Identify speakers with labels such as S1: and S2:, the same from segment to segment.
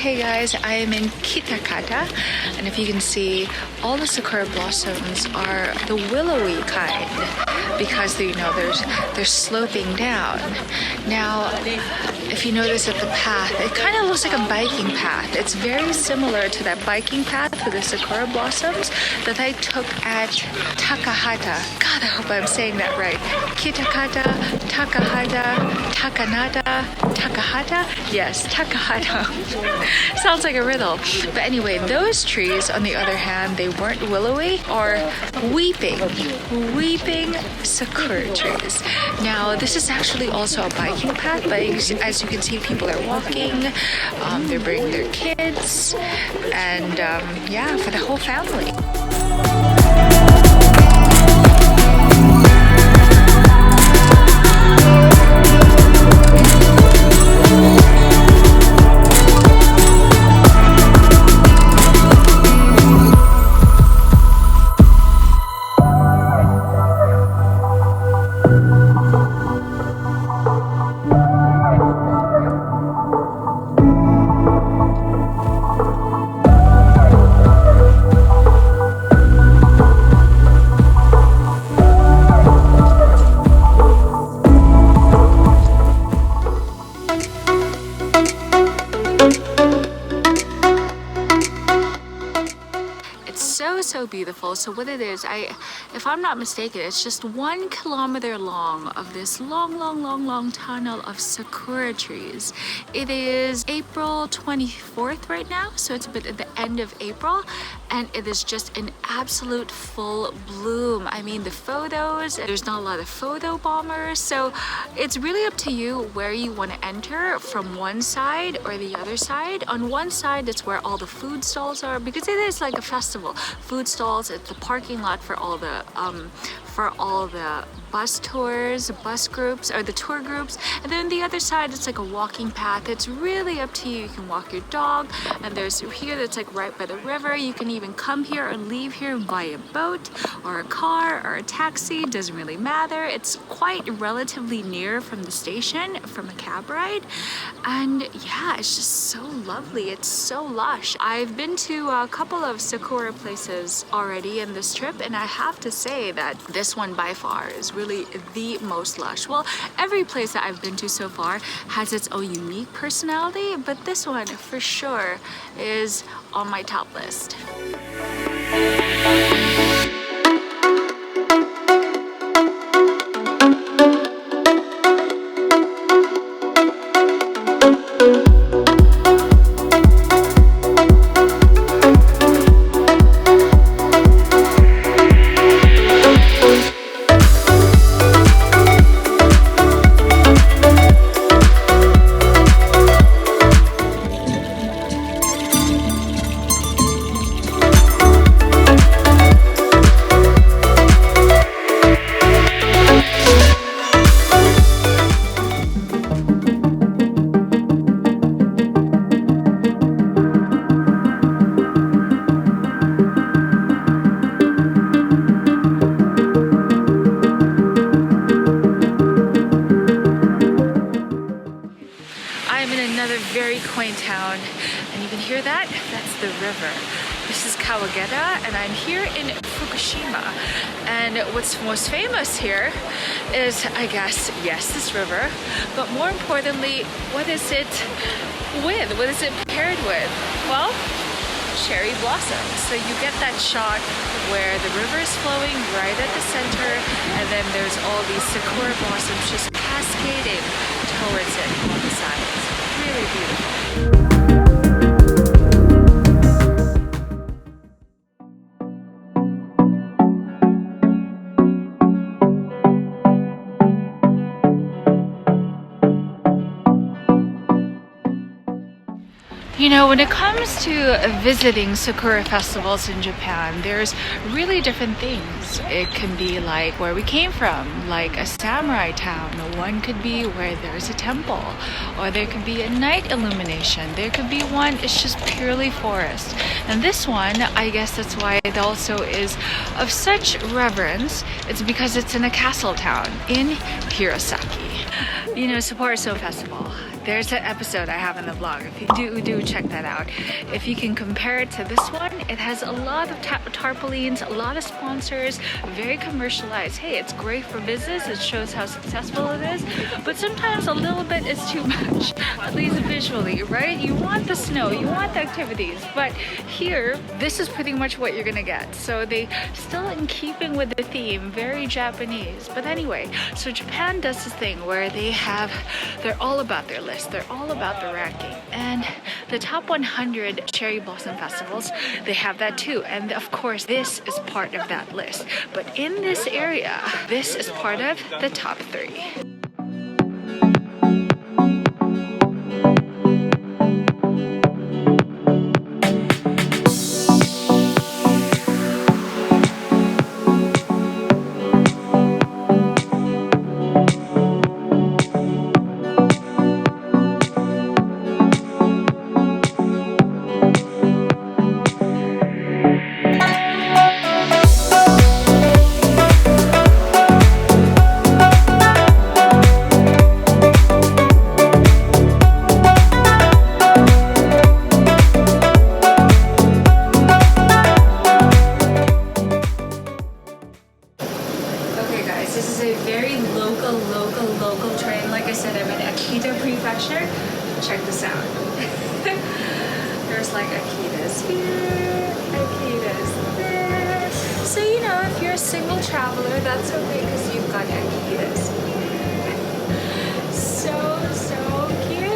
S1: Hey guys, I am in Kitakata, and if you can see, all the sakura blossoms are the willowy kind because they're sloping down. Now, if you notice at the path, it kind of looks like a biking path. It's very similar to that biking path for the sakura blossoms that I took at Takahata. God, I hope I'm saying that right. Kitakata, Takahata, Takanada, Takahata? Yes, Takahata. Sounds like a riddle. But anyway, those trees, on the other hand, they weren't willowy or weeping sakura trees. Now, this is actually also a biking path, but as you can see, people are walking, they're bringing their kids, and yeah, for the whole family. So beautiful. So what it is, if I'm not mistaken, it's just 1 kilometer long of this long tunnel of sakura trees. It is April 24th right now, so it's a bit at the end of April, and it is just an absolute full bloom. I mean, the photos, there's not a lot of photo bombers, so it's really up to you where you want to enter, from one side or the other side. On one side, it's where all the food stalls are, because it is like a festival. Food stalls, it's the parking lot for all the bus tours, bus groups, or the tour groups. And then the other side, it's like a walking path. It's really up to you. You can walk your dog, and there's here that's like right by the river. You can even come here or leave here by a boat or a car or a taxi. Doesn't really matter. It's quite relatively near from the station, from a cab ride. And yeah, it's just so lovely. It's so lush. I've been to a couple of sakura places already in this trip, and I have to say that this one by far is really the most lush. Well, every place that I've been to so far has its own unique personality, but this one for sure is on my top list. Town, and you can hear that? That's the river. This is Kawageta, and I'm here in Fukushima. And what's most famous here is, I guess, yes, this river, but more importantly, what is it with? What is it paired with? Well, cherry blossoms. So you get that shot where the river is flowing right at the center, and then there's all these sakura blossoms just cascading towards it on the sides. Really beautiful. You know, when it comes to visiting sakura festivals in Japan, there's really different things. It can be like where we came from, like a samurai town. One could be where there's a temple, or there could be a night illumination. There could be one, it's just purely forest. And this one, I guess that's why it also is of such reverence. It's because it's in a castle town in Hirosaki. You know, Sapporo Snow Festival. There's an episode I have in the vlog. If you do check that out. If you can compare it to this one, it has a lot of tarpaulins, a lot of sponsors, very commercialized. Hey, it's great for business. It shows how successful it is. But sometimes a little bit is too much, at least visually, right? You want the snow, you want the activities. But here, this is pretty much what you're gonna get. So they still in keeping with the theme, very Japanese. But anyway, so Japan does this thing where they're all about their list. They're all about the ranking. And the top 100 cherry blossom festivals, they have that too. And of course, this is part of that list. But in this area, this is part of the top 3. Local train. Like I said, I'm in Akita prefecture. Check this out. There's like Akitas here, Akitas there. So you know, if you're a single traveler, that's okay because you've got Akitas. So cute.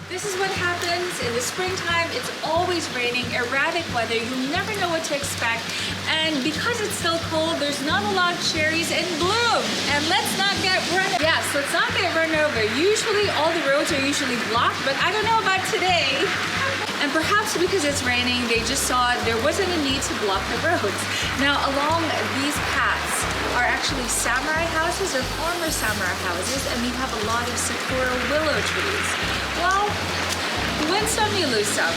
S1: This is what happens in the springtime. It's always raining, erratic weather. You never know what to expect. And because it's still cold, there's not a lot of cherries in bloom. And let's not get run over. Yes, let's not get run over. Usually all the roads are usually blocked, but I don't know about today. And perhaps because it's raining, they just saw there wasn't a need to block the roads. Now along these paths are actually samurai houses or former samurai houses, and we have a lot of Sakura willow trees. Well, you win some, you lose some.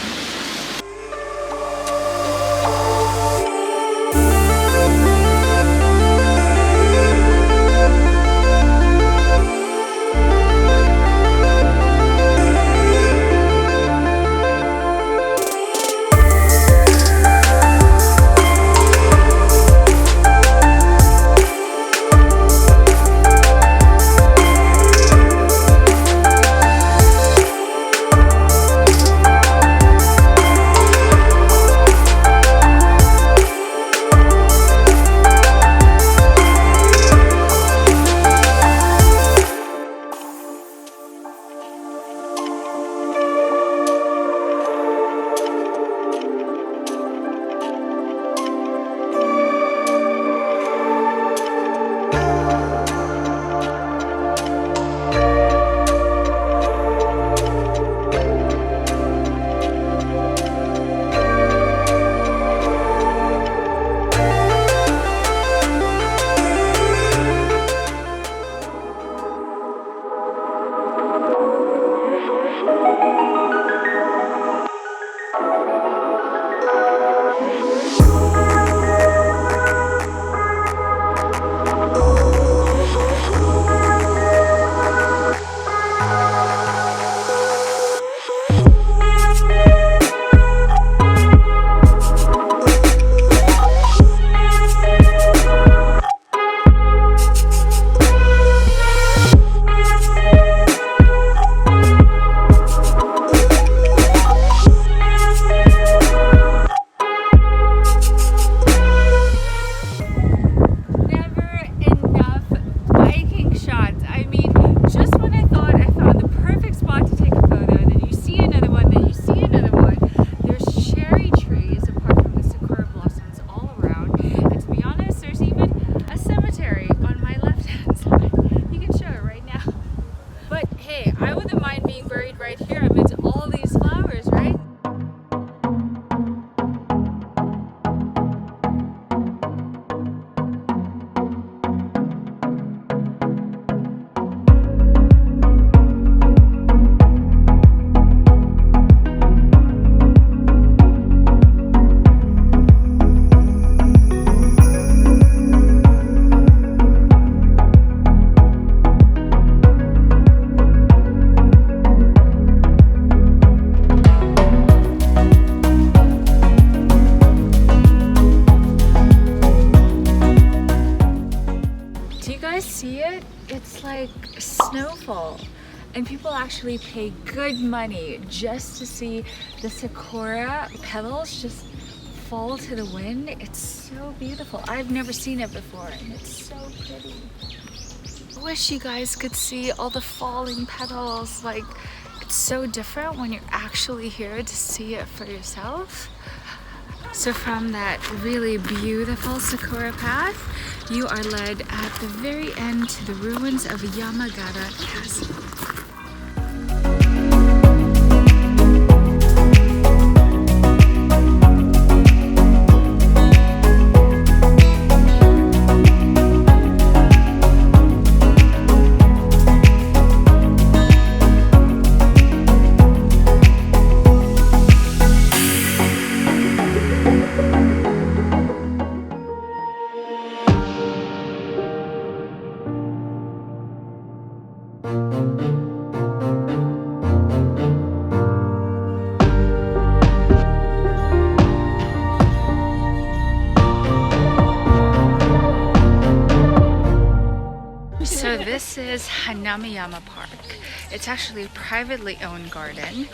S1: like snowfall. And people actually pay good money just to see the sakura petals just fall to the wind. It's so beautiful. I've never seen it before and it's so pretty. I wish you guys could see all the falling petals. Like, it's so different when you're actually here to see it for yourself. So from that really beautiful sakura path, you are led at the very end to the ruins of Yamagata Castle. So this is Hanamiyama Park. It's actually a privately owned garden,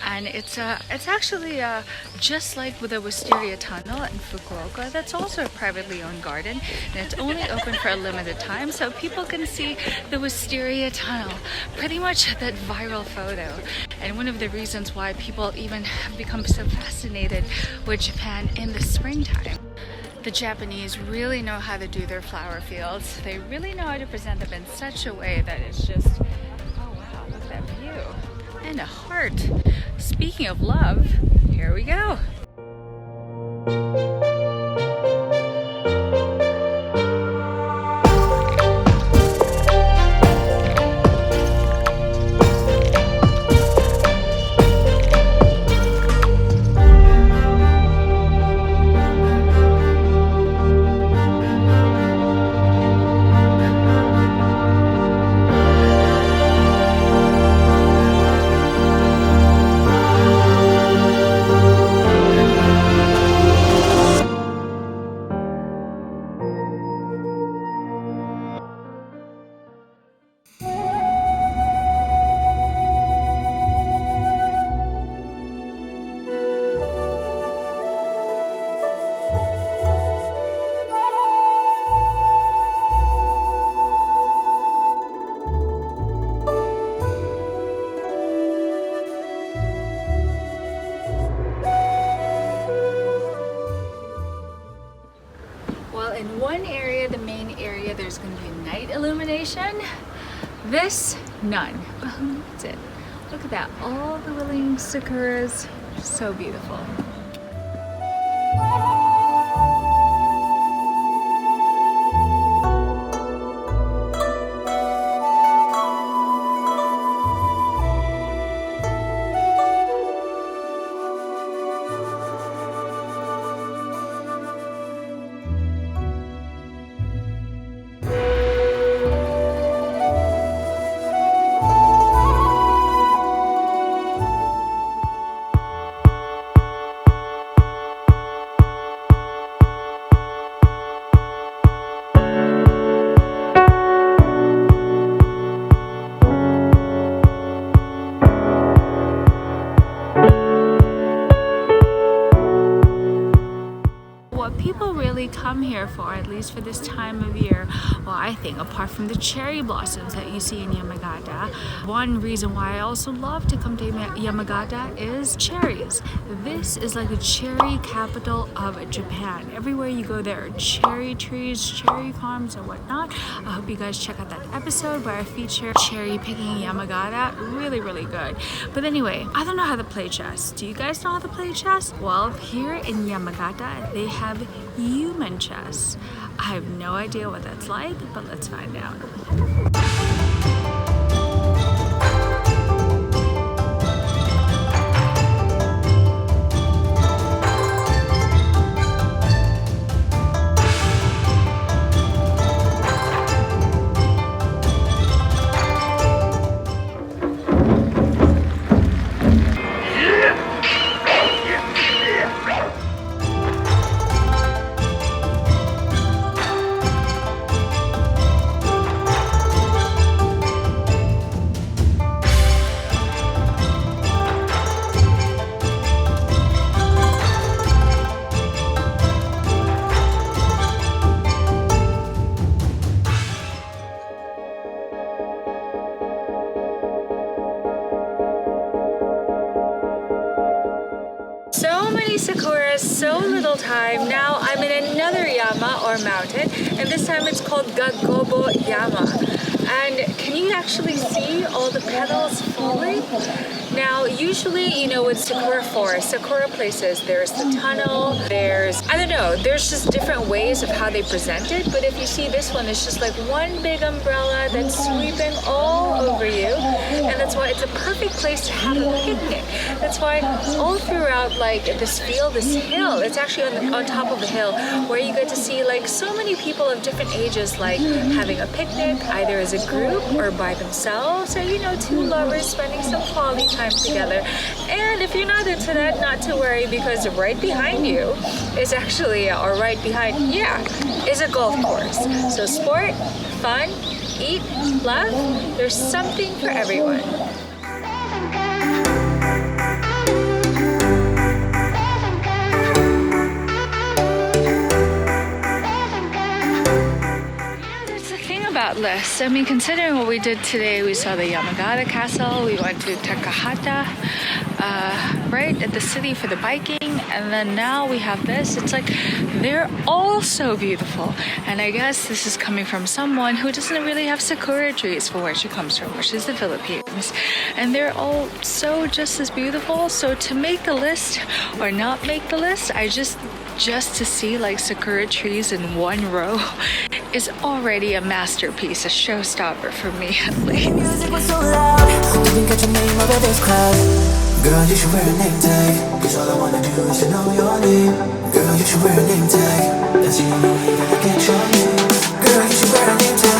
S1: and it's actually just like with the Wisteria Tunnel in Fukuoka. That's also a privately owned garden, and it's only open for a limited time, so people can see the Wisteria Tunnel. Pretty much that viral photo, and one of the reasons why people even have become so fascinated with Japan in the springtime. The Japanese really know how to do their flower fields. They really know how to present them in such a way that it's just, oh wow, look at that view. And a heart. Speaking of love, here we go. In one area, the main area, there's going to be night illumination. This, none. But who needs it? Look at that, all the willing sakuras, so beautiful. Come here for, at least for this time of year, well, I think apart from the cherry blossoms that you see in Yamagata, one reason why I also love to come to Yamagata is cherries. This is like a cherry capital of Japan. Everywhere you go there are cherry trees, cherry farms and whatnot. I hope you guys check out that episode where I feature cherry picking in Yamagata. Really, really good. But anyway, I don't know how to play chess. Do you guys know how to play chess? Well, here in Yamagata, they have human chess. I have no idea what that's like, but let's find out. many sakuras, so little time. Now I'm in another yama or mountain, and this time it's called Gagobo Yama. And can you actually see all the petals falling? Now, usually, you know, with sakura forests, sakura places, there's the tunnel, I don't know, there's just different ways of how they present it. But if you see this one, it's just like one big umbrella that's sweeping all over you. And that's why it's a perfect place to have a picnic. That's why all throughout, like, this field, this hill, it's actually on top of a hill where you get to see, like, so many people of different ages, like, having a picnic, either as a group or by themselves, or, you know, two lovers spending some quality time together. And if you're not into that, not to worry, because right behind you is actually, or right behind, is a golf course. So sport, fun, eat, laugh, there's something for everyone. About lists. I mean, considering what we did today, we saw the Yamagata castle, we went to Takahata, right at the city for the biking, and then now we have this. It's like they're all so beautiful, and I guess this is coming from someone who doesn't really have sakura trees for where she comes from, which is the Philippines, and they're all so just as beautiful. So to make the list or not make the list, I just to see like sakura trees in one row is already a masterpiece, a showstopper for me at least.
S2: Music was so loud, didn't catch your name over this crowd. Girl, you should wear a name tag, cause all I wanna do is to know your name. Girl, you should wear a name tag, that's the only way that I get your name. Girl, you should wear a name tag.